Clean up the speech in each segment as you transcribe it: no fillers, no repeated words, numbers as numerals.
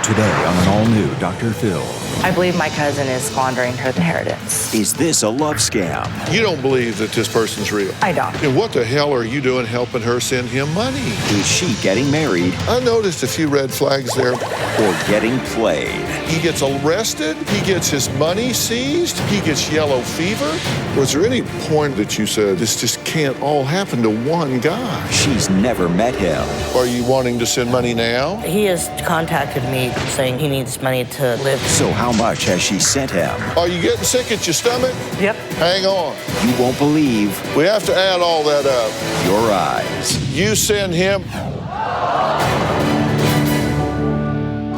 Today on an all-new Dr. Phil. I believe my cousin is squandering her inheritance. Is this a love scam? You don't believe that this person's real? I don't. And what the hell are you doing helping her send him money? Is she getting married I noticed a few red flags there. or getting played? He gets arrested, he gets his money seized, he gets yellow fever. Was there any point that you said, this just can't all happen to one guy? She's never met him. Are you wanting to send money now? He has contacted me saying he needs money to live. So how much has she sent him? Are you getting sick at your stomach? Yep. Hang on. You won't believe We have to add all that up. your eyes. You send him.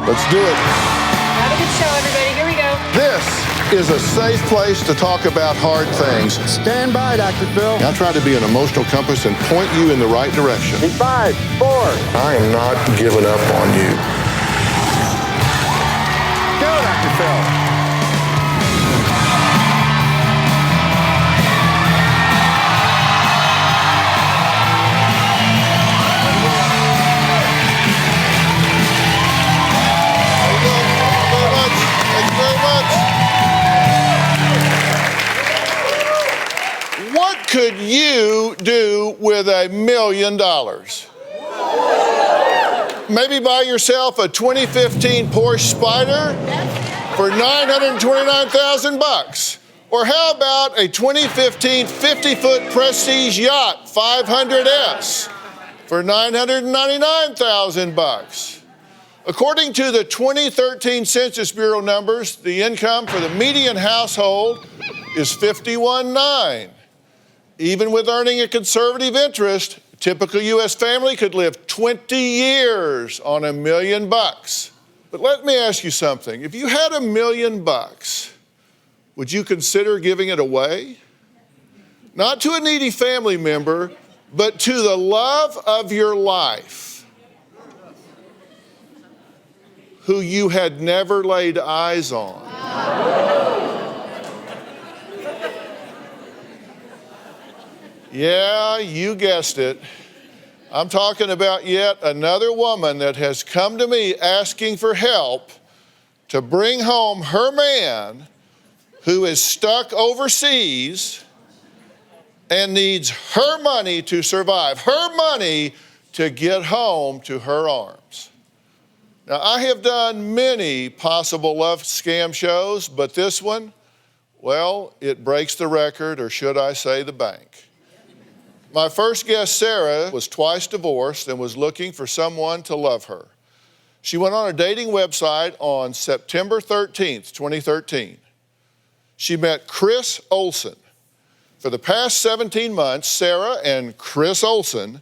Let's do it. Have a good show, everybody. Here we go. This is a safe place to talk about hard things. Stand by, Dr. Phil. I try to be an emotional compass and point you in the right direction. In 5, 4. I am not giving up on you. Go, Dr. Phil. Thank you very much. What could you do with $1 million? Maybe buy yourself a 2015 Porsche Spyder for $929,000. Or how about a 2015 50-foot Prestige Yacht 500S for $999,000? According to the 2013 Census Bureau numbers, the income for the median household is $51,900. Even with earning a conservative interest, a typical U.S. family could live 20 years on $1 million. But let me ask you something. If you had $1 million, would you consider giving it away? Not to a needy family member, but to the love of your life, who you had never laid eyes on. Yeah, you guessed it. I'm talking about yet another woman that has come to me asking for help to bring home her man who is stuck overseas and needs her money to survive, her money to get home to her arms. Now, I have done many possible love scam shows, but this one, well, it breaks the record, or should I say the bank. My first guest, Sarah, was twice divorced and was looking for someone to love her. She went on a dating website on September 13th, 2013. She met Chris Olson. For the past 17 months, Sarah and Chris Olson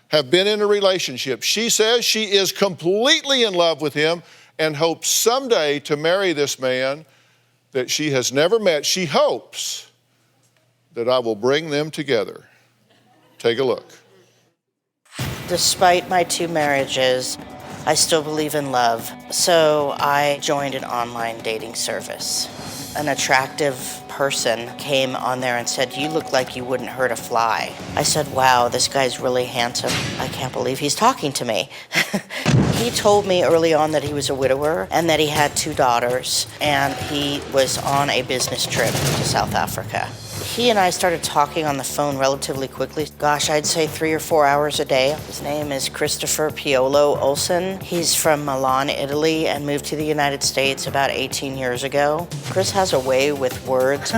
have been in a relationship. She says she is completely in love with him and hopes someday to marry this man that she has never met. She hopes that I will bring them together. Take a look. Despite my 2 marriages, I still believe in love. So I joined an online dating service. An attractive person came on there and said, "You look like you wouldn't hurt a fly." I said, "Wow, this guy's really handsome. I can't believe he's talking to me." He told me early on that he was a widower and that he had 2 daughters, and he was on a business trip to South Africa. He and I started talking on the phone relatively quickly. Gosh, I'd say 3 or 4 hours a day. His name is Christopher Piolo Olson. He's from Milan, Italy, and moved to the United States about 18 years ago. Chris has a way with words.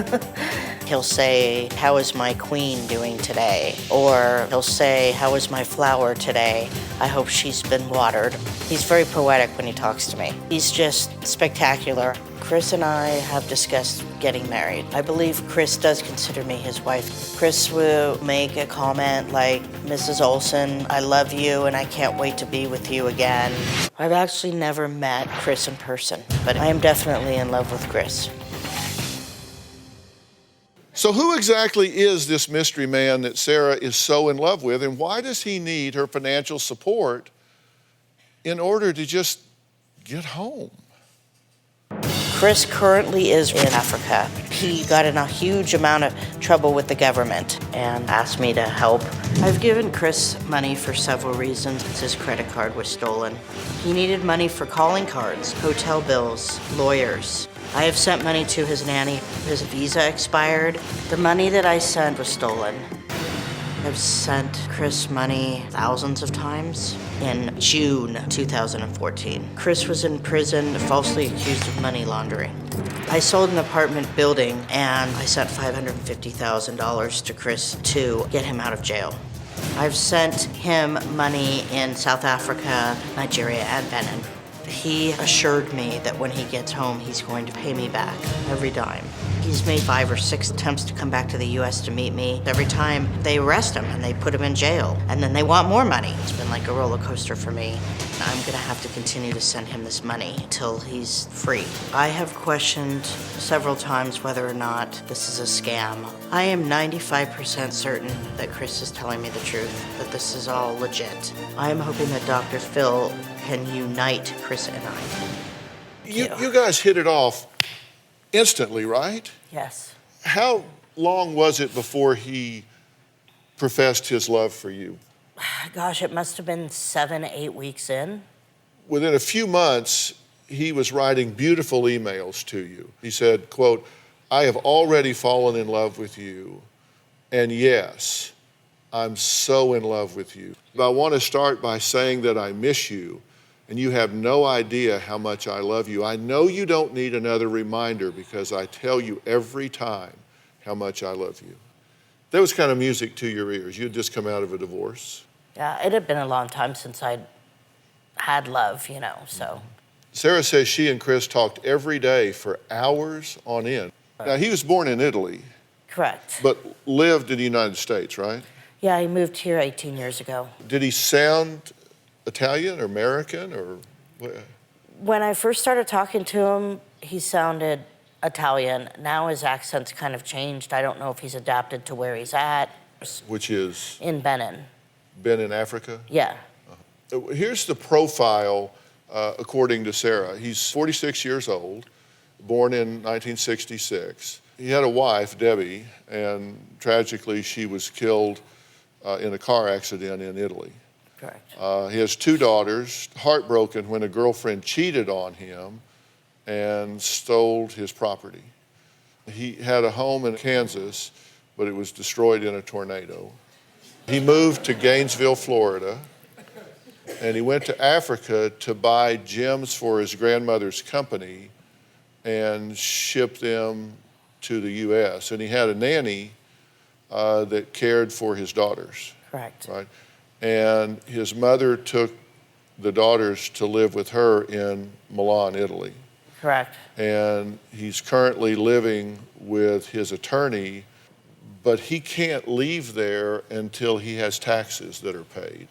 He'll say, "How is my queen doing today?" Or he'll say, "How is my flower today? I hope she's been watered." He's very poetic when he talks to me. He's just spectacular. Chris and I have discussed getting married. I believe Chris does consider me his wife. Chris will make a comment like, "Mrs. Olson, I love you and I can't wait to be with you again." I've actually never met Chris in person, but I am definitely in love with Chris. So who exactly is this mystery man that Sarah is so in love with, and why does he need her financial support in order to just get home? Chris currently is in Africa. He got in a huge amount of trouble with the government and asked me to help. I've given Chris money for several reasons. His credit card was stolen. He needed money for calling cards, hotel bills, lawyers. I have sent money to his nanny. His visa expired. The money that I sent was stolen. I've sent Chris money thousands of times. In June 2014, Chris was in prison falsely accused of money laundering. I sold an apartment building and I sent $550,000 to Chris to get him out of jail. I've sent him money in South Africa, Nigeria, and Benin. He assured me that when he gets home, he's going to pay me back every dime. He's made 5 or 6 attempts to come back to the U.S. to meet me. Every time they arrest him and they put him in jail, and then they want more money. It's been like a roller coaster for me. I'm gonna have to continue to send him this money until he's free. I have questioned several times whether or not this is a scam. I am 95% certain that Chris is telling me the truth, that this is all legit. I am hoping that Dr. Phil can unite Chris and I. You guys hit it off instantly, right? Yes. How long was it before he professed his love for you? Gosh, it must have been 7, 8 weeks in. Within a few months, he was writing beautiful emails to you. He said, quote, "I have already fallen in love with you, and yes, I'm so in love with you. But I want to start by saying that I miss you, and you have no idea how much I love you. I know you don't need another reminder because I tell you every time how much I love you." That was kind of music to your ears. You had just come out of a divorce. Yeah, it had been a long time since I'd had love, so. Sarah says she and Chris talked every day for hours on end. Now, he was born in Italy, Correct. but lived in the United States, right? Yeah, he moved here 18 years ago. Did he sound Italian or American or what? When I first started talking to him, he sounded Italian. Now his accent's kind of changed. I don't know if he's adapted to where he's at. Which is In Benin. Benin, Africa? Yeah. Here's the profile according to Sarah. He's 46 years old, born in 1966. He had a wife, Debbie, and tragically she was killed in a car accident in Italy. Correct. He has 2 daughters, heartbroken when a girlfriend cheated on him and stole his property. He had a home in Kansas, but it was destroyed in a tornado. He moved to Gainesville, Florida, and he went to Africa to buy gems for his grandmother's company and ship them to the U.S. And he had a nanny that cared for his daughters. Correct. Right? And his mother took the daughters to live with her in Milan, Italy. Correct. And he's currently living with his attorney, but he can't leave there until he has taxes that are paid.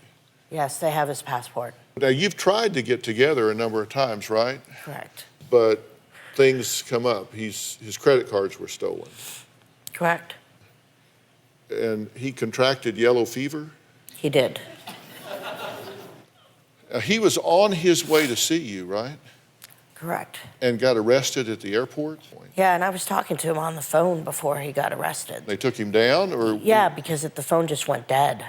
Yes, they have his passport. Now, you've tried to get together a number of times, right? Correct. But things come up. His credit cards were stolen. Correct. And he contracted yellow fever. He did. He was on his way to see you, right? Correct. And got arrested at the airport? Yeah, and I was talking to him on the phone before he got arrested. They took him down, or? Yeah, because the phone just went dead.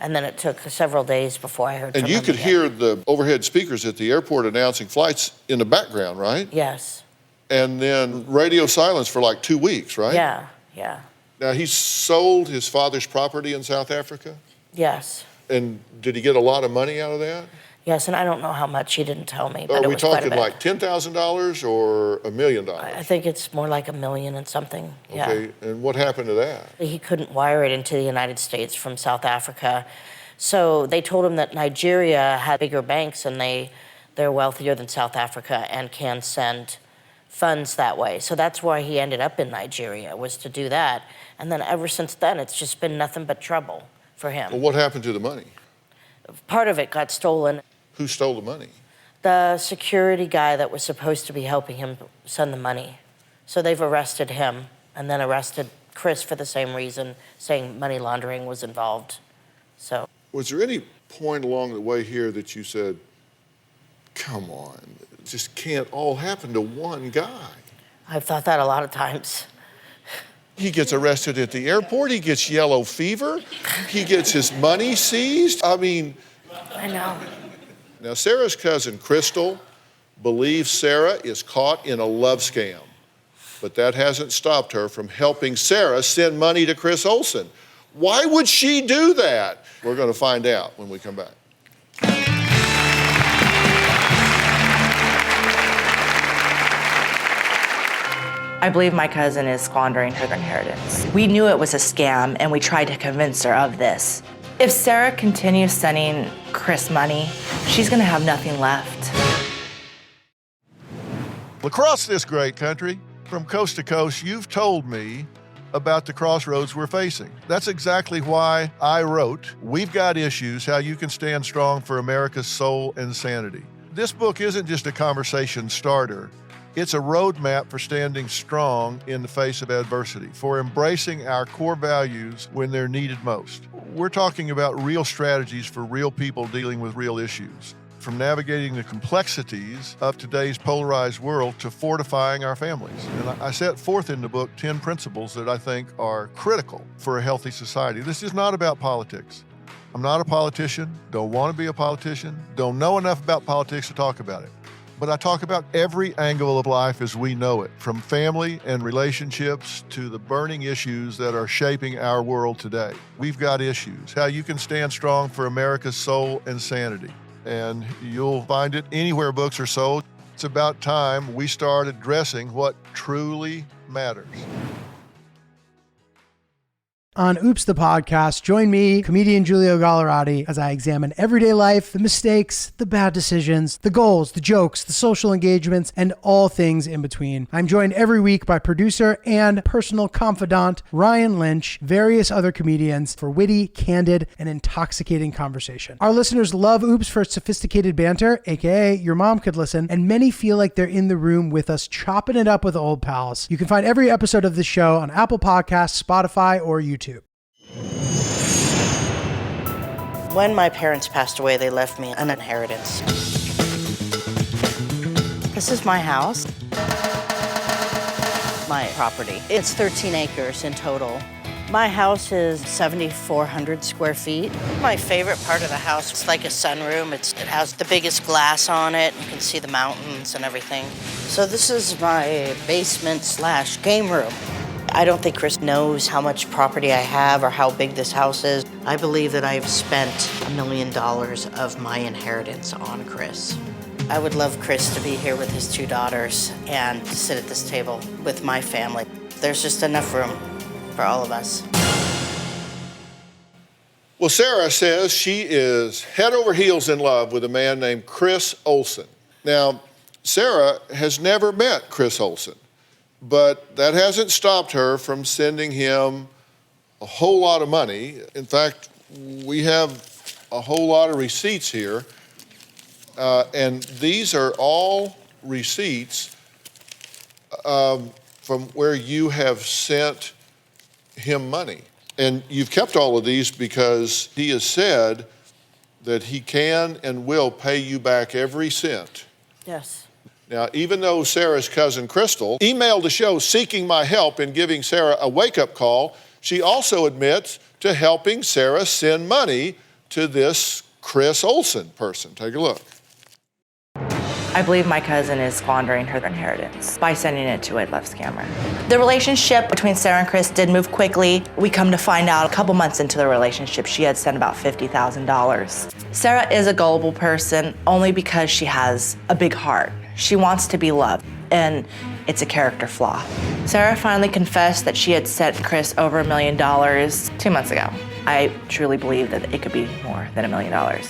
And then it took several days before I heard from And him you could again. hear the overhead speakers at the airport announcing flights in the background, right? Yes. And then radio silence for like 2 weeks, right? Yeah, yeah. Now, he sold his father's property in South Africa? Yes. And did he get a lot of money out of that? Yes, and I don't know how much he didn't tell me, but Are it we was quite a talking bit. like $10,000 or $1 million? I think it's more like $1 million and something. Yeah. Okay, and what happened to that? He couldn't wire it into the United States from South Africa. So they told him that Nigeria had bigger banks and they're wealthier than South Africa and can send funds that way. So that's why he ended up in Nigeria, was to do that. And then ever since then, it's just been nothing but trouble for him. Well, what happened to the money? Part of it got stolen. Who stole the money? The security guy that was supposed to be helping him send the money. So they've arrested him and then arrested Chris for the same reason, saying money laundering was involved. So. Was there any point along the way here that you said, come on, it just can't all happen to one guy? I've thought that a lot of times. He gets arrested at the airport. He gets yellow fever. He gets his money seized. I mean. I know. Now, Sarah's cousin, Crystal, believes Sarah is caught in a love scam. But that hasn't stopped her from helping Sarah send money to Chris Olsen. Why would she do that? We're going to find out when we come back. I believe my cousin is squandering her inheritance. We knew it was a scam, and we tried to convince her of this. If Sarah continues sending Chris money, she's gonna have nothing left. Across this great country, from coast to coast, you've told me about the crossroads we're facing. That's exactly why I wrote We've Got Issues, How You Can Stand Strong for America's Soul and Sanity. This book isn't just a conversation starter. It's a roadmap for standing strong in the face of adversity, for embracing our core values when they're needed most. We're talking about real strategies for real people dealing with real issues, from navigating the complexities of today's polarized world to fortifying our families. And I set forth in the book 10 principles that I think are critical for a healthy society. This is not about politics. I'm not a politician, don't want to be a politician, don't know enough about politics to talk about it. But I talk about every angle of life as we know it, from family and relationships to the burning issues that are shaping our world today. We've got issues, how you can stand strong for America's soul and sanity. And you'll find it anywhere books are sold. It's about time we start addressing what truly matters. On Oops the Podcast, join me, comedian Giulio Gallerati, as I examine everyday life, the mistakes, the bad decisions, the goals, the jokes, the social engagements, and all things in between. I'm joined every week by producer and personal confidant Ryan Lynch, various other comedians for witty, candid, and intoxicating conversation. Our listeners love Oops for its sophisticated banter, aka your mom could listen, and many feel like they're in the room with us chopping it up with old pals. You can find every episode of this show on Apple Podcasts, Spotify, or YouTube. When my parents passed away, they left me an inheritance. This is my house, my property. It's 13 acres in total. My house is 7,400 square feet. My favorite part of the house is like a sunroom. It has the biggest glass on it. You can see the mountains and everything. So this is my basement/game room. I don't think Chris knows how much property I have or how big this house is. I believe that I've spent $1 million of my inheritance on Chris. I would love Chris to be here with his 2 daughters and to sit at this table with my family. There's just enough room for all of us. Well, Sarah says she is head over heels in love with a man named Chris Olsen. Now, Sarah has never met Chris Olsen, but that hasn't stopped her from sending him a whole lot of money. In fact, we have a whole lot of receipts here, and these are all receipts from where you have sent him money. And you've kept all of these because he has said that he can and will pay you back every cent. Yes. Now, even though Sarah's cousin Crystal emailed the show seeking my help in giving Sarah a wake-up call, she also admits to helping Sarah send money to this Chris Olsen person. Take a look. I believe my cousin is squandering her inheritance by sending it to a love scammer. The relationship between Sarah and Chris did move quickly. We come to find out a couple months into the relationship, she had sent about $50,000. Sarah is a gullible person only because she has a big heart. She wants to be loved, and it's a character flaw. Sarah finally confessed that she had sent Chris over $1 million 2 months ago. I truly believe that it could be more than $1 million.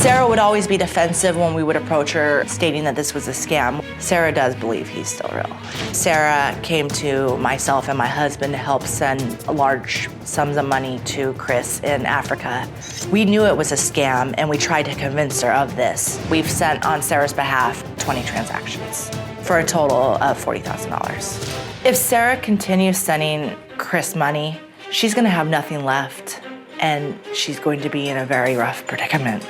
Sarah would always be defensive when we would approach her, stating that this was a scam. Sarah does believe he's still real. Sarah came to myself and my husband to help send large sums of money to Chris in Africa. We knew it was a scam, and we tried to convince her of this. We've sent, on Sarah's behalf, 20 transactions for a total of $40,000. If Sarah continues sending Chris money, she's gonna have nothing left, and she's going to be in a very rough predicament.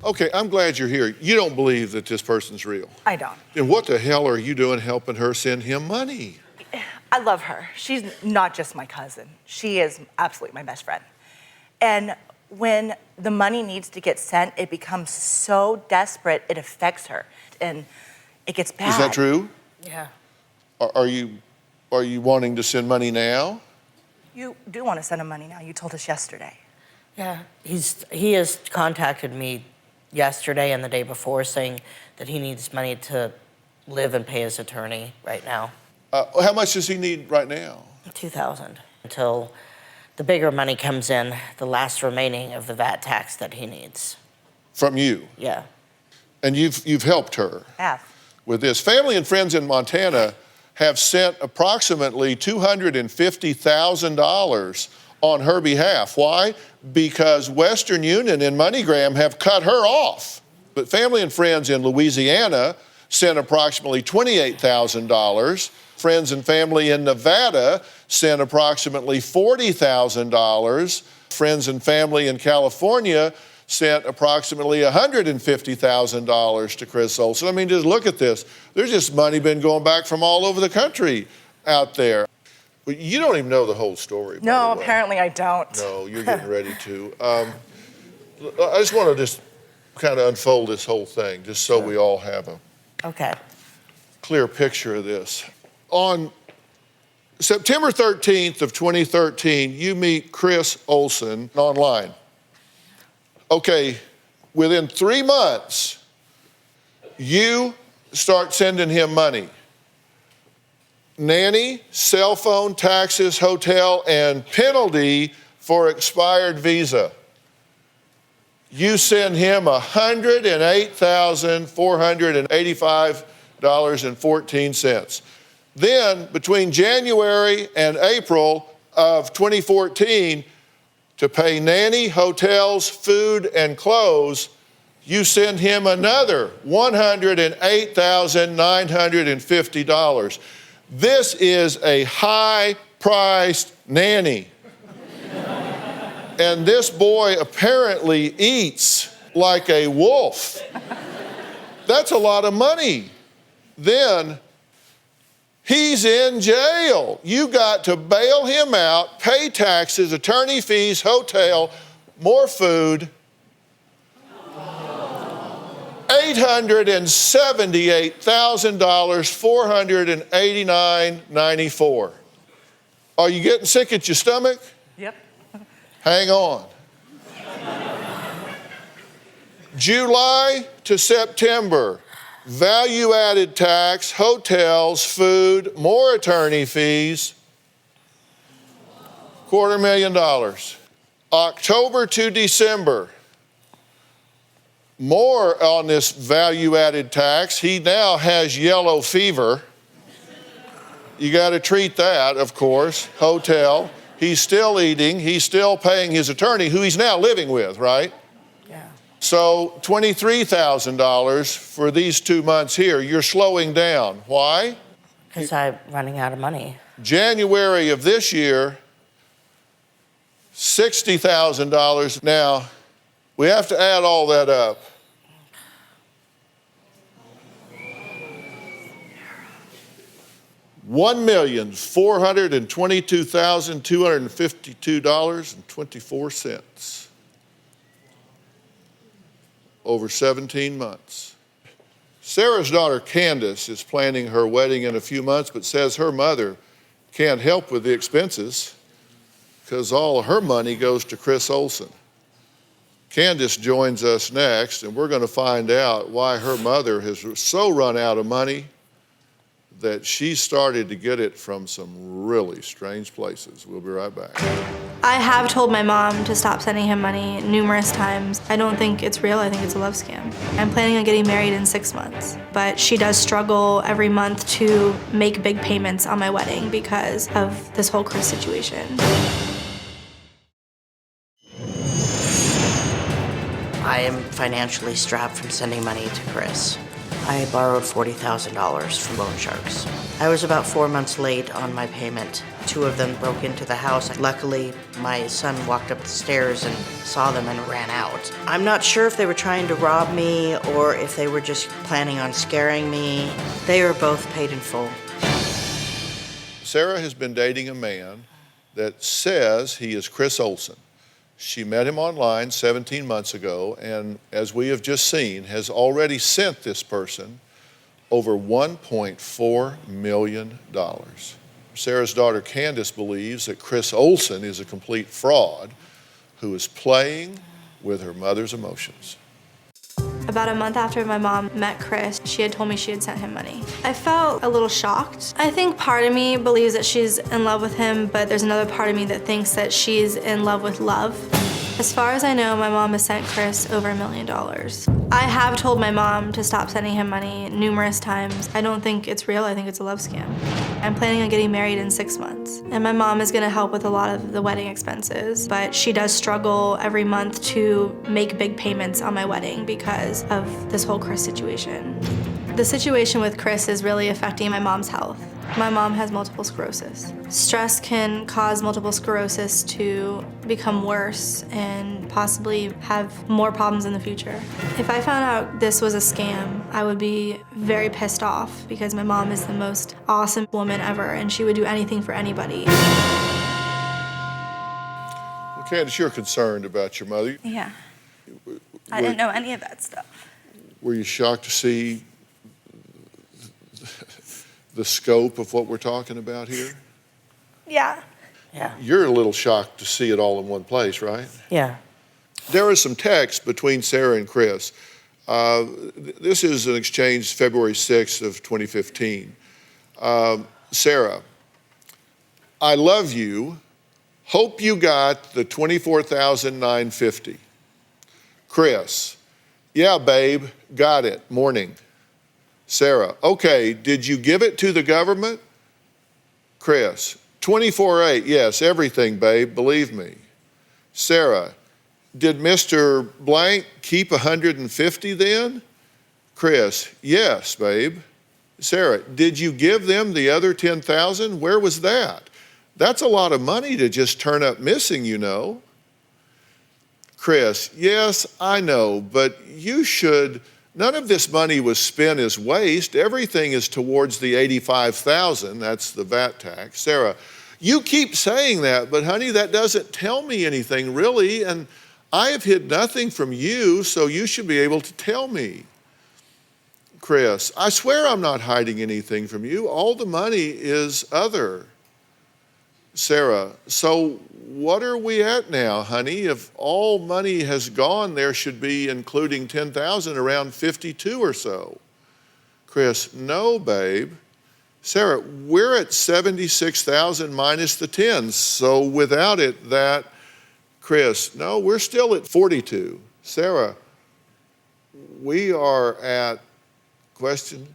Okay, I'm glad you're here. You don't believe that this person's real. I don't. Then what the hell are you doing helping her send him money? I love her. She's not just my cousin. She is absolutely my best friend. And when the money needs to get sent, it becomes so desperate, it affects her. And it gets bad. Is that true? Yeah. Are you wanting to send money now? You do want to send him money now. You told us yesterday. Yeah. He has contacted me yesterday and the day before saying that he needs money to live and pay his attorney right now. How much does he need right now? $2,000 until the bigger money comes in, the last remaining of the VAT tax that he needs. From you? Yeah. And you've helped her Yeah. with this. Family and friends in Montana have sent approximately $250,000 on her behalf. Why? Because Western Union and MoneyGram have cut her off. But family and friends in Louisiana sent approximately $28,000. Friends and family in Nevada sent approximately $40,000. Friends and family in California sent approximately $150,000 to Chris Olsen. I mean, just look at this. There's just money been going back from all over the country out there. But you don't even know the whole story. No, by the way. apparently I don't. No, you're getting ready to. I just want to just kind of unfold this whole thing, just so we all have a Okay. clear picture of this. On September 13th of 2013, you meet Chris Olsen online. Okay, within 3 months, you start sending him money. Nanny, cell phone, taxes, hotel, and penalty for expired visa. You send him $108,485.14. Then, between January and April of 2014, to pay nanny, hotels, food, and clothes, you send him another $108,950. This is a high-priced nanny. And this boy apparently eats like a wolf. That's a lot of money. Then he's in jail. You got to bail him out, pay taxes, attorney fees, hotel, more food. $878,000, $489.94. Are you getting sick at your stomach? Yep. Hang on. July to September, value-added tax, hotels, food, more attorney fees, $250,000. October to December, more on this value-added tax. He now has yellow fever. You got to treat that, of course. Hotel. He's still eating. He's still paying his attorney, who he's now living with, right? Yeah. So $23,000 for these 2 months here. You're slowing down. Why? Because I'm running out of money. January of this year, $60,000. Now, we have to add all that up. $1,422,252.24 over 17 months. Sarah's daughter Candace is planning her wedding in a few months, but says her mother can't help with the expenses because all of her money goes to Chris Olsen. Candace joins us next, and we're going to find out why her mother has so run out of money that she started to get it from some really strange places. We'll be right back. I have told my mom to stop sending him money numerous times. I don't think it's real. I think it's a love scam. I'm planning on getting married in 6 months, but she does struggle every month to make big payments on my wedding because of this whole Chris situation. I am financially strapped from sending money to Chris. I borrowed $40,000 from loan sharks. I was about 4 months late on my payment. 2 of them broke into the house. Luckily, my son walked up the stairs and saw them and ran out. I'm not sure if they were trying to rob me or if they were just planning on scaring me. They were both paid in full. Sarah has been dating a man that says he is Chris Olsen. She met him online 17 months ago, and as we have just seen, has already sent this person over $1.4 million. Sarah's daughter Candace believes that Chris Olsen is a complete fraud who is playing with her mother's emotions. About a month after my mom met Chris, she had told me she had sent him money. I felt a little shocked. I think part of me believes that she's in love with him, but there's another part of me that thinks that she's in love with love. As far as I know, my mom has sent Chris over $1 million. I have told my mom to stop sending him money numerous times. I don't think it's real, I think it's a love scam. I'm planning on getting married in 6 months, and my mom is gonna help with a lot of the wedding expenses, but she does struggle every month to make big payments on my wedding because of this whole Chris situation. The situation with Chris is really affecting my mom's health. My mom has multiple sclerosis. Stress can cause multiple sclerosis to become worse and possibly have more problems in the future. If I found out this was a scam, I would be very pissed off because my mom is the most awesome woman ever and she would do anything for anybody. Well, Candace, you're concerned about your mother. Yeah. I didn't know any of that stuff. Were you shocked to see the scope of what we're talking about here? Yeah. Yeah. You're a little shocked to see it all in one place, right? Yeah. There is some text between Sarah and Chris. This is an exchange February 6th of 2015. Sarah, I love you. Hope you got the $24,950. Chris, yeah, babe, got it. Morning. Sarah, okay, did you give it to the government? Chris, 24/8, yes, everything, babe, believe me. Sarah, did Mr. Blank keep 150 then? Chris, yes, babe. Sarah, did you give them the other 10,000? Where was that? That's a lot of money to just turn up missing, you know. Chris, yes, I know, but you should. None of this money was spent as waste. Everything is towards the $85,000. That's the VAT tax. Sarah, you keep saying that, but honey, that doesn't tell me anything really, and I have hid nothing from you, so you should be able to tell me. Chris, I swear I'm not hiding anything from you. All the money is other. Sarah, so what are we at now, honey? If all money has gone, there should be, including 10,000, around 52 or so. Chris, no, babe. Sarah, we're at 76,000 minus the 10, so without it, that. Chris, no, we're still at 42. Sarah, we are at, question,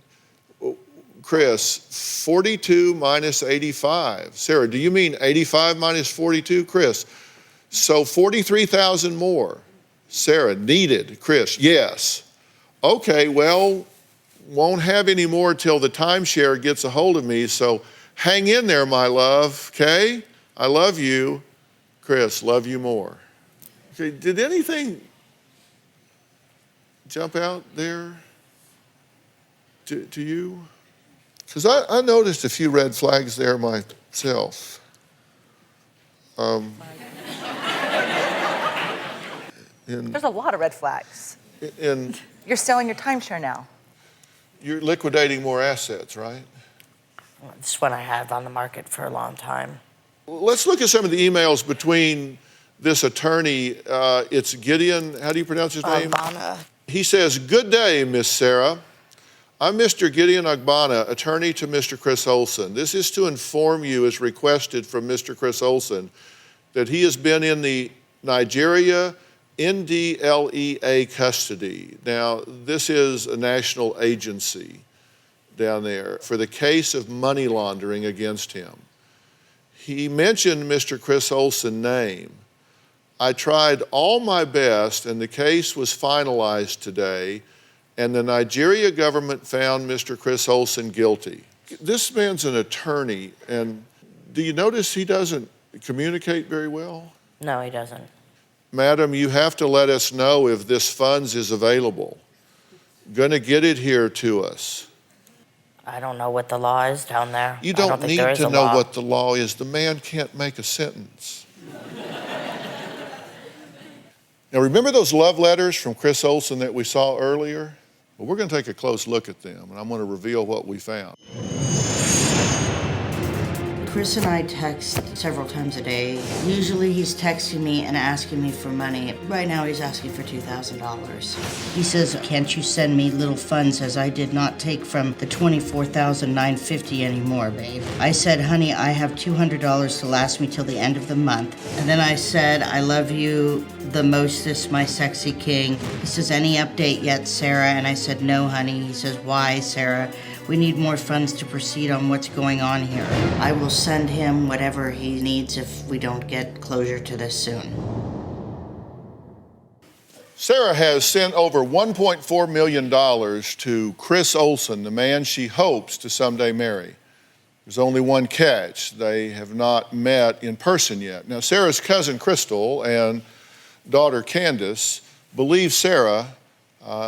Chris, 42 minus 85. Sarah, do you mean 85 minus 42? Chris, so 43,000 more. Sarah, needed. Chris, yes. Okay, well, won't have any more till the timeshare gets a hold of me, so hang in there, my love, okay? I love you. Chris, love you more. Okay, did anything jump out there to you? Because I noticed a few red flags there myself. There's a lot of red flags. And You're selling your timeshare now. you're liquidating more assets, right? Well, it's one I have on the market for a long time. Let's look at some of the emails between this attorney. It's Gideon, how do you pronounce his name? Agbana. He says, good day, Miss Sarah. I'm Mr. Gideon Agbana, attorney to Mr. Chris Olsen. This is to inform you, as requested from Mr. Chris Olsen, that he has been in the Nigeria NDLEA custody. Now, this is a national agency down there for the case of money laundering against him. He mentioned Mr. Chris Olsen's name. I tried all my best, and the case was finalized today, and the Nigeria government found Mr. Chris Olsen guilty. This man's an attorney, and do you notice he doesn't communicate very well? No, he doesn't. Madam, you have to let us know if this funds is available. Gonna get it here to us. I don't know what the law is down there. You I don't don't think need there is to a know law. what the law is. The man can't make a sentence. Now, remember those love letters from Chris Olsen that we saw earlier? Well, we're going to take a close look at them, and I'm going to reveal what we found. Chris and I text several times a day. Usually he's texting me and asking me for money. Right now he's asking for $2,000. He says, can't you send me little funds as I did not take from the $24,950 anymore, babe? I said, honey, I have $200 to last me till the end of the month. And then I said, I love you the mostest, my sexy king. He says, any update yet, Sarah? And I said, no, honey. He says, why, Sarah? We need more funds to proceed on what's going on here. I will send him whatever he needs if we don't get closure to this soon. Sarah has sent over $1.4 million to Chris Olsen, the man she hopes to someday marry. There's only one catch. They have not met in person yet. Now, Sarah's cousin Crystal and daughter Candace believe Sarah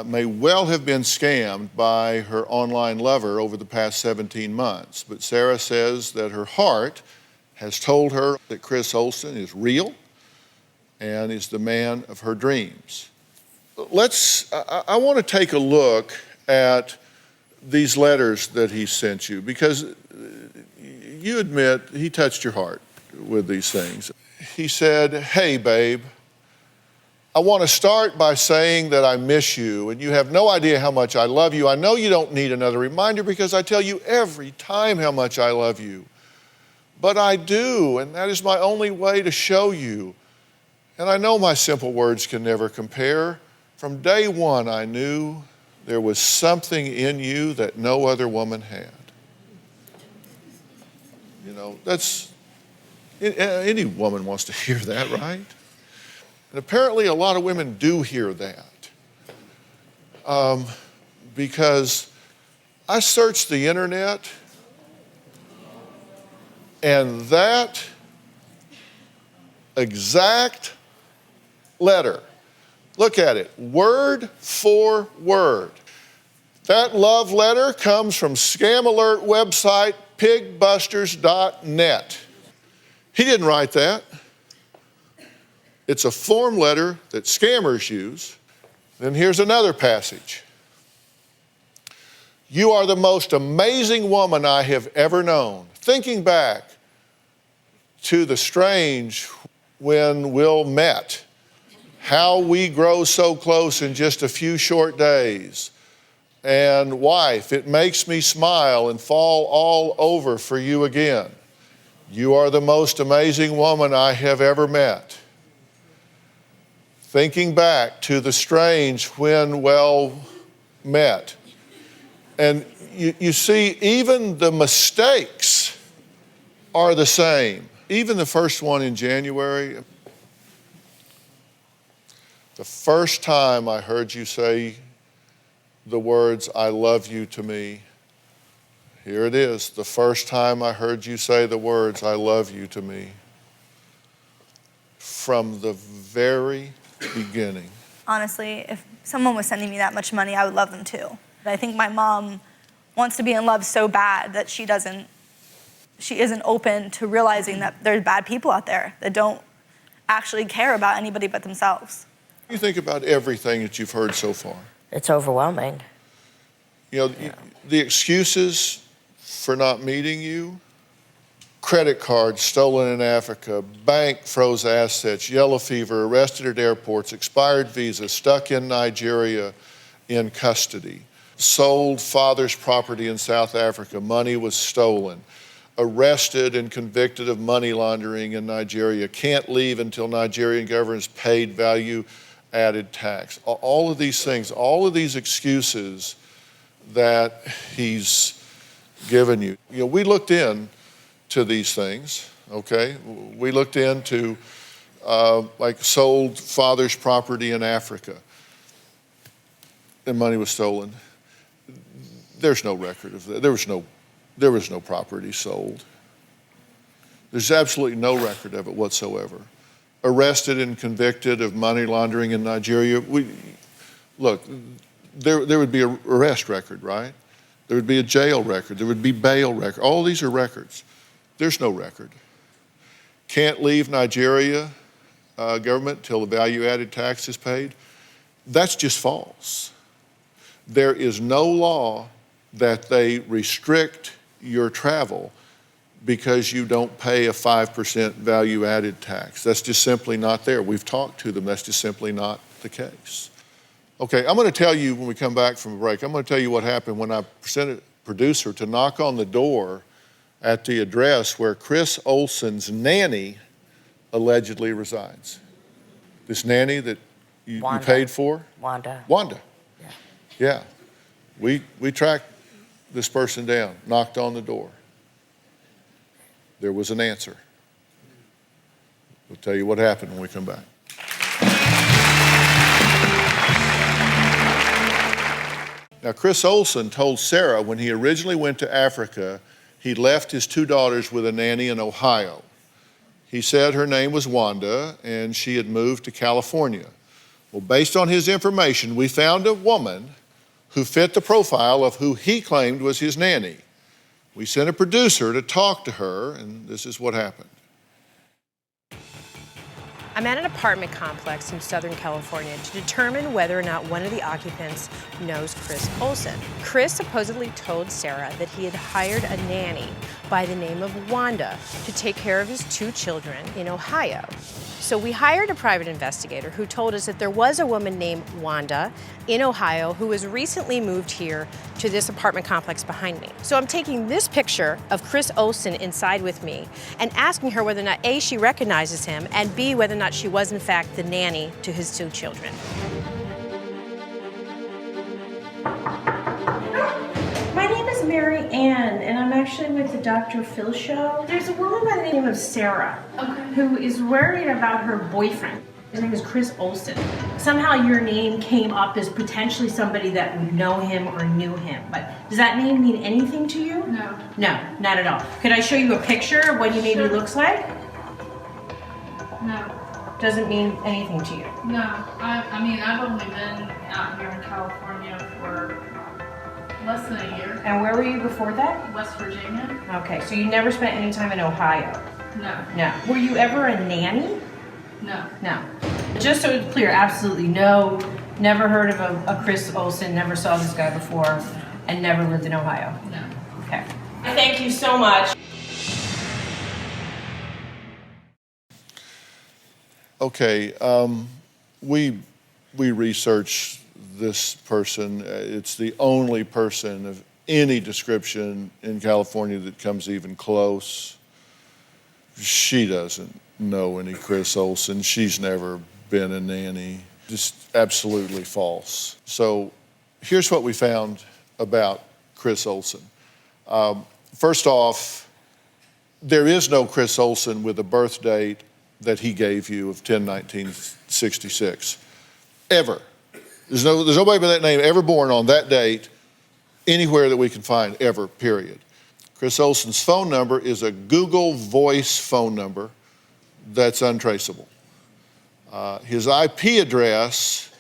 may well have been scammed by her online lover over the past 17 months. But Sarah says that her heart has told her that Chris Olsen is real and is the man of her dreams. I want to take a look at these letters that he sent you, because you admit he touched your heart with these things. He said, hey, babe, I want to start by saying that I miss you, and you have no idea how much I love you. I know you don't need another reminder because I tell you every time how much I love you. But I do, and that is my only way to show you. And I know my simple words can never compare. From day one, I knew there was something in you that no other woman had. You know, any woman wants to hear that, right? And apparently a lot of women do hear that. Because I searched the internet, and that exact letter, look at it, word for word. That love letter comes from scam alert website pigbusters.net. He didn't write that. It's a form letter that scammers use. Then here's another passage. You are the most amazing woman I have ever known. Thinking back to the strange when Will met, how we grow so close in just a few short days. And wife, it makes me smile and fall all over for you again. You are the most amazing woman I have ever met. Thinking back to the strange when well met. And you see, even the mistakes are the same. Even the first one in January, the first time I heard you say the words, I love you to me, here it is. The first time I heard you say the words, I love you to me. From the very beginning. Honestly, if someone was sending me that much money, I would love them too. I think my mom wants to be in love so bad that she isn't open to realizing that there's bad people out there that don't actually care about anybody but themselves. You think about everything that you've heard so far. It's overwhelming. You know, the excuses for not meeting you, credit cards stolen in Africa, bank froze assets, yellow fever, arrested at airports, expired visas, stuck in Nigeria in custody, sold father's property in South Africa, money was stolen, arrested and convicted of money laundering in Nigeria, can't leave until Nigerian government's paid value-added tax. All of these things, all of these excuses that he's given you. You know, we looked in to these things, okay? We looked into like sold father's property in Africa and money was stolen. There's no record of that. There was no property sold. There's absolutely no record of it whatsoever. Arrested and convicted of money laundering in Nigeria. Look, there would be an arrest record, right? There would be a jail record. There would be bail record. All these are records. There's no record. Can't leave Nigeria government till the value-added tax is paid. That's just false. There is no law that they restrict your travel because you don't pay a 5% value-added tax. That's just simply not there. We've talked to them. That's just simply not the case. Okay, I'm going to tell you when we come back from a break, I'm going to tell you what happened when I presented a producer to knock on the door at the address where Chris Olsen's nanny allegedly resides. This nanny that you paid for? Wanda. Wanda. Yeah. We tracked this person down, knocked on the door. There was an answer. We'll tell you what happened when we come back. Now, Chris Olsen told Sarah when he originally went to Africa, he left his 2 daughters with a nanny in Ohio. He said her name was Wanda and she had moved to California. Well, based on his information, we found a woman who fit the profile of who he claimed was his nanny. We sent a producer to talk to her, and this is what happened. I'm at an apartment complex in Southern California to determine whether or not one of the occupants knows Chris Olsen. Chris supposedly told Sarah that he had hired a nanny by the name of Wanda to take care of his 2 children in Ohio. So we hired a private investigator who told us that there was a woman named Wanda in Ohio who was recently moved here to this apartment complex behind me. So I'm taking this picture of Chris Olsen inside with me and asking her whether or not A, she recognizes him, and B, whether or not she was in fact the nanny to his 2 children. My name is Mary Ann, and I'm actually with the Dr. Phil show. There's a woman by the name of Sarah who is worried about her boyfriend. His name is Chris Olsen. Somehow your name came up as potentially somebody that would know him or knew him. But does that name mean anything to you? No. No, not at all. Could I show you a picture of what he maybe looks like? No. Doesn't mean anything to you? No. I mean, I've only been out here in California for less than a year. And where were you before that? West Virginia. Okay, so you never spent any time in Ohio? No. No. Were you ever a nanny? No. No. Just so it's clear, absolutely no. Never heard of a Chris Olsen, never saw this guy before, and never lived in Ohio? No. Okay. Thank you so much. Okay, we researched this person. It's the only person of any description in California that comes even close. She doesn't know any Chris Olsen. She's never been a nanny. Just absolutely false. So here's what we found about Chris Olsen. First off, there is no Chris Olsen with a birth date that he gave you of 10/1966, ever. There's nobody by that name ever born on that date anywhere that we can find, ever, period. Chris Olsen's phone number is a Google Voice phone number that's untraceable. His IP address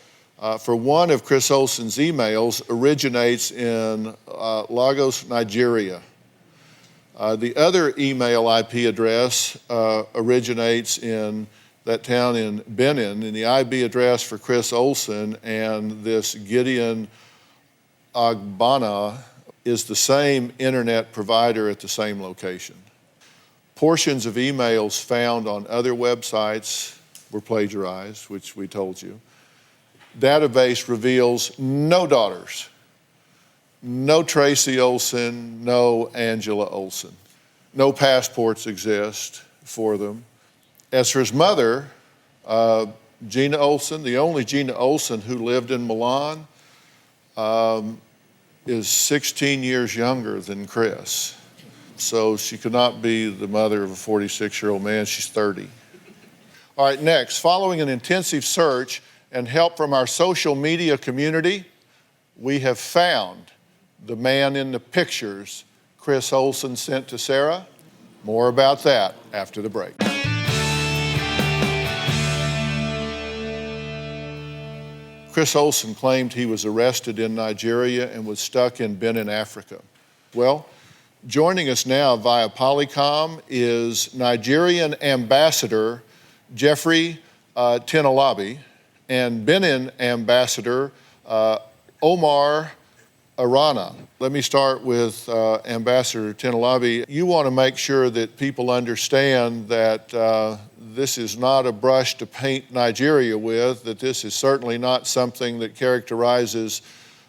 for one of Chris Olsen's emails originates in Lagos, Nigeria. The other email IP address originates in that town in Benin, and the IP address for Chris Olsen and this Gideon Agbana is the same internet provider at the same location. Portions of emails found on other websites were plagiarized, which we told you. Database reveals no daughters, no Tracy Olsen, no Angela Olsen. No passports exist for them. As for his mother, Gina Olsen, the only Gina Olsen who lived in Milan, is 16 years younger than Chris. So she could not be the mother of a 46-year-old man. She's 30. All right, next, following an intensive search and help from our social media community, we have found the man in the pictures Chris Olsen sent to Sarah. More about that after the break. Chris Olsen claimed he was arrested in Nigeria and was stuck in Benin, Africa. Well, joining us now via Polycom is Nigerian Ambassador Jeffrey Tinalabi and Benin Ambassador Omar Arana. Let me start with Ambassador Tinalabi. You want to make sure that people understand that this is not a brush to paint Nigeria with, that this is certainly not something that characterizes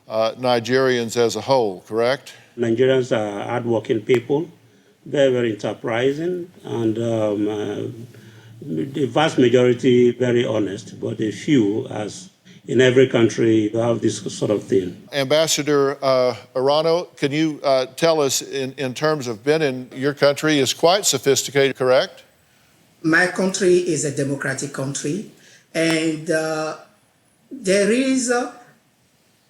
Nigerians as a whole, correct? Nigerians are hardworking people, very, very enterprising, and the vast majority very honest, but a few, as in every country, you have this sort of thing. Ambassador Arano, can you tell us, in terms of Benin, your country is quite sophisticated, correct? My country is a democratic country, and there is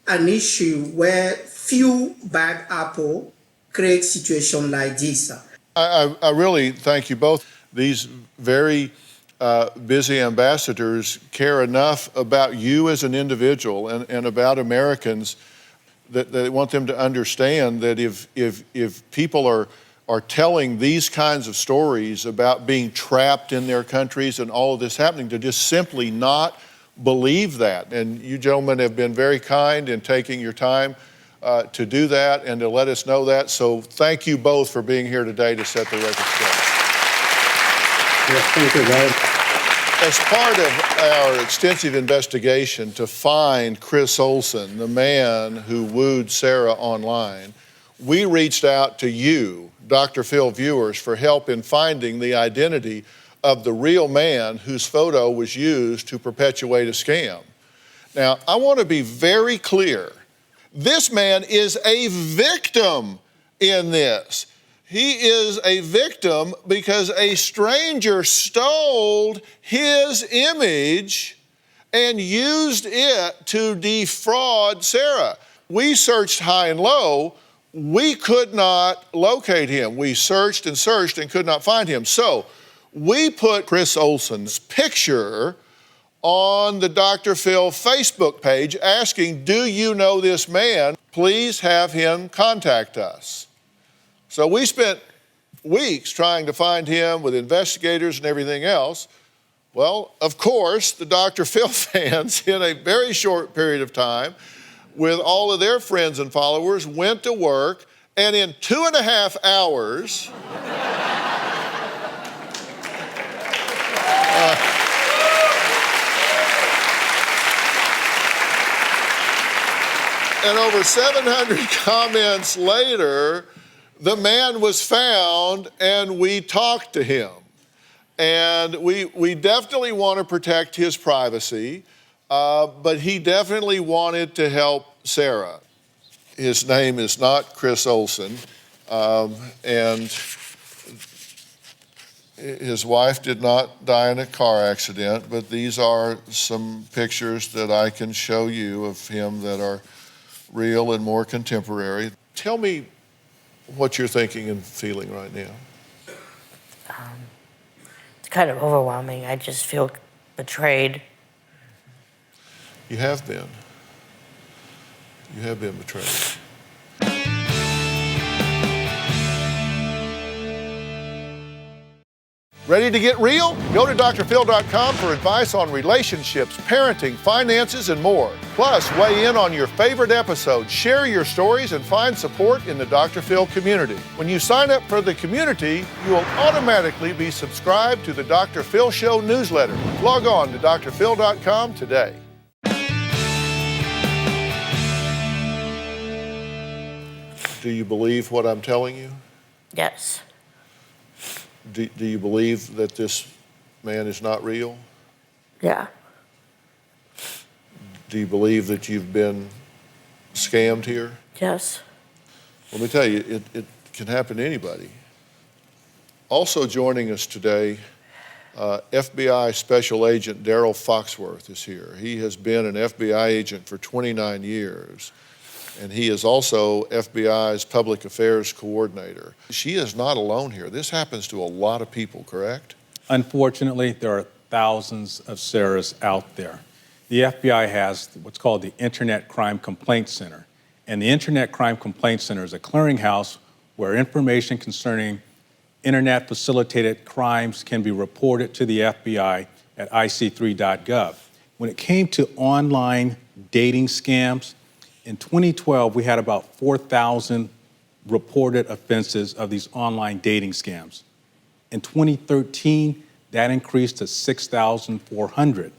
an issue where few bad apple create situation like this. I really thank you both. These very busy ambassadors care enough about you as an individual and about Americans that they want them to understand that if people are telling these kinds of stories about being trapped in their countries and all of this happening, to just simply not believe that. And you gentlemen have been very kind in taking your time to do that and to let us know that. So thank you both for being here today to set the record straight. Yes, thank you, guys. As part of our extensive investigation to find Chris Olsen, the man who wooed Sarah online, we reached out to you, Dr. Phil viewers, for help in finding the identity of the real man whose photo was used to perpetuate a scam. Now, I want to be very clear. This man is a victim in this. He is a victim because a stranger stole his image and used it to defraud Sarah. We searched high and low. We could not locate him. We searched and searched and could not find him. So we put Chris Olsen's picture on the Dr. Phil Facebook page asking, do you know this man? Please have him contact us. So we spent weeks trying to find him with investigators and everything else. Well, of course, the Dr. Phil fans, in a very short period of time, with all of their friends and followers, went to work, and in 2.5 hours, and over 700 comments later, the man was found and we talked to him. And we definitely want to protect his privacy, but he definitely wanted to help Sarah. His name is not Chris Olsen, and his wife did not die in a car accident, but these are some pictures that I can show you of him that are real and more contemporary. Tell me what you're thinking and feeling right now. It's kind of overwhelming. I just feel betrayed. You have been. You have been betrayed. Ready to get real? Go to drphil.com for advice on relationships, parenting, finances, and more. Plus, weigh in on your favorite episodes, share your stories, and find support in the Dr. Phil community. When you sign up for the community, you will automatically be subscribed to the Dr. Phil Show newsletter. Log on to drphil.com today. Do you believe what I'm telling you? Yes. Do you believe that this man is not real? Yeah. Do you believe that you've been scammed here? Yes. Let me tell you, it can happen to anybody. Also joining us today, FBI Special Agent Daryl Foxworth is here. He has been an FBI agent for 29 years. And he is also FBI's Public Affairs Coordinator. She is not alone here. This happens to a lot of people, correct? Unfortunately, there are thousands of Sarahs out there. the FBI has what's called the Internet Crime Complaint Center. And the Internet Crime Complaint Center is a clearinghouse where information concerning internet-facilitated crimes can be reported to the FBI at ic3.gov. When it came to online dating scams, in 2012, we had about 4,000 reported offenses of these online dating scams. In 2013, that increased to 6,400.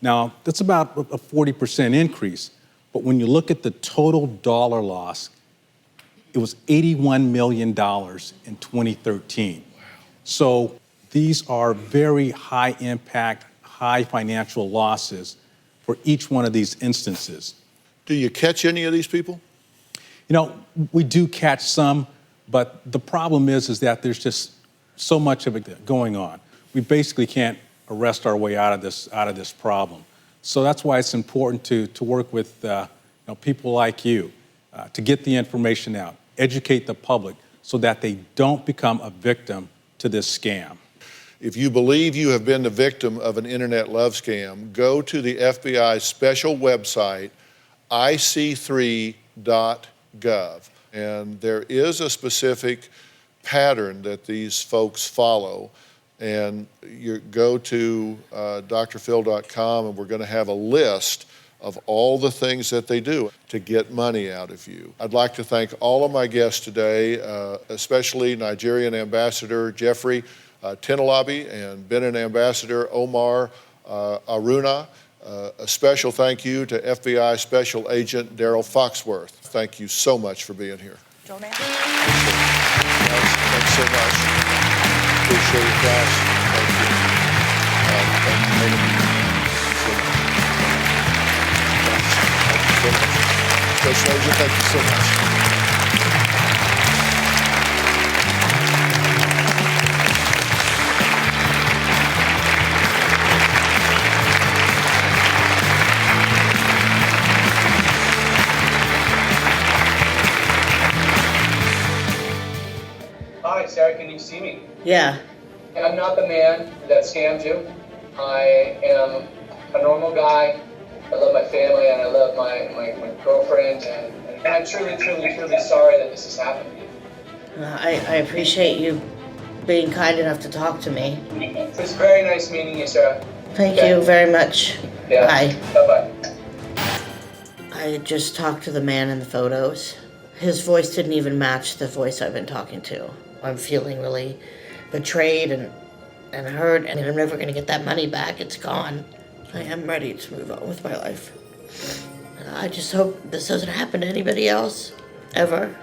Now, that's about a 40% increase, but when you look at the total dollar loss, it was $81 million in 2013. Wow. So these are very high impact, high financial losses for each one of these instances. Do you catch any of these people? You know, we do catch some, but the problem is that there's just so much of it going on. We basically can't arrest our way out of this problem. So that's why it's important to work with people like you to get the information out, educate the public so that they don't become a victim to this scam. If you believe you have been the victim of an internet love scam, go to the FBI's special website, ic3.gov. And there is a specific pattern that these folks follow. And you go to drphil.com, and we're going to have a list of all the things that they do to get money out of you. I'd like to thank all of my guests today, especially Nigerian Ambassador Jeffrey Tinalabi and Benin Ambassador Omar Aruna. A special thank you to FBI Special Agent Daryl Foxworth. Thank you so much for being here. Joel, man. Thanks so much. Appreciate it, guys. Thank you. Thank you so much. Special Agent, thank you so much. Hi, Sarah, can you see me? Yeah. I'm not the man that scammed you. I am a normal guy. I love my family and I love my girlfriend. And I'm truly sorry that this has happened to you. I appreciate you being kind enough to talk to me. It was very nice meeting you, Sarah. Thank you very much. Yeah. Bye. Bye-bye. I just talked to the man in the photos. His voice didn't even match the voice I've been talking to. I'm feeling really betrayed and hurt, and I'm never going to get that money back. It's gone. I am ready to move on with my life. I just hope this doesn't happen to anybody else, ever.